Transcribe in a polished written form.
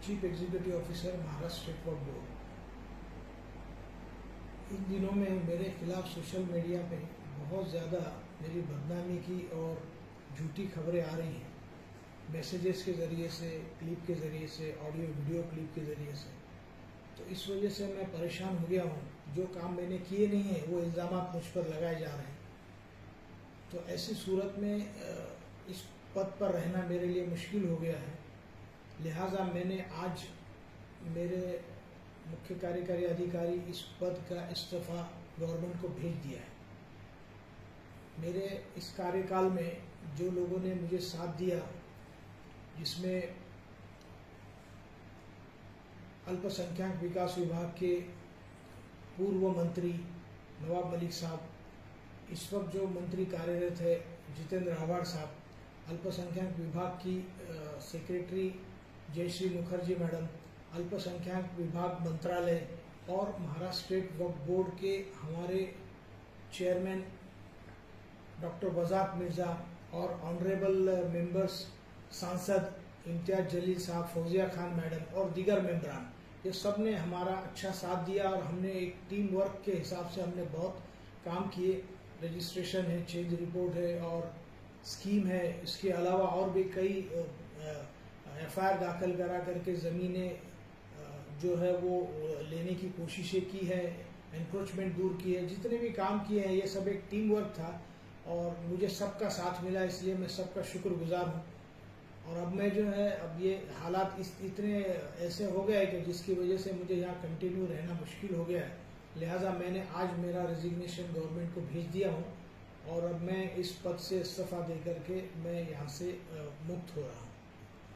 Chief executive officer Maharashtra state Waqf board. इन दिनों में मेरे खिलाफ सोशल मीडिया पे बहुत ज़्यादा मेरी बदनामी की और झूठी खबरें आ रही हैं, मैसेजेस के ज़रिए से, क्लिप के ज़रिए से, ऑडियो वीडियो क्लिप के ज़रिए से। तो इस वजह से मैं परेशान हो गया हूँ। जो काम मैंने किए नहीं हैं वो इल्ज़ामात मुझ पर लगाए जा रहे हैं। तो ऐसी सूरत में इस पद पर रहना मेरे लिए मुश्किल हो गया है। लिहाजा मैंने आज मेरे मुख्य कार्यकारी अधिकारी इस पद का इस्तीफा गवर्नमेंट को भेज दिया है। मेरे इस कार्यकाल में जो लोगों ने मुझे साथ दिया, जिसमें अल्पसंख्यक विकास विभाग के पूर्व मंत्री नवाब मलिक साहब, इस वक्त जो मंत्री कार्यरत है जितेंद्र आव्हाड साहब, अल्पसंख्यक विभाग की सेक्रेटरी जयश्री मुखर्जी मैडम, अल्पसंख्यक विभाग मंत्रालय और महाराष्ट्र स्टेट वक्फ बोर्ड के हमारे चेयरमैन डॉक्टर वजात मिर्जा और ऑनरेबल मेंबर्स सांसद इम्तियाज जलील साहब, फौजिया खान मैडम और दीगर मेंबरान, ये सब ने हमारा अच्छा साथ दिया और हमने एक टीम वर्क के हिसाब से हमने बहुत काम किए। रजिस्ट्रेशन है, चेंज रिपोर्ट है और स्कीम है। इसके अलावा और भी कई एफआईआर दाखिल करा करके ज़मीनें जो है वो लेने की कोशिशें की है, एनक्रोचमेंट दूर की है। जितने भी काम किए हैं ये सब एक टीम वर्क था और मुझे सबका साथ मिला, इसलिए मैं सबका शुक्रगुजार हूँ। और अब मैं जो है, अब ये हालात इतने ऐसे हो गए कि जिसकी वजह से मुझे यहाँ कंटिन्यू रहना मुश्किल हो गया है। लिहाजा मैंने आज मेरा रेजिग्नेशन गवर्नमेंट को भेज दिया हूँ और अब मैं इस पद से इस्तीफा दे करके मैं यहाँ से मुक्त हो रहा हूँ।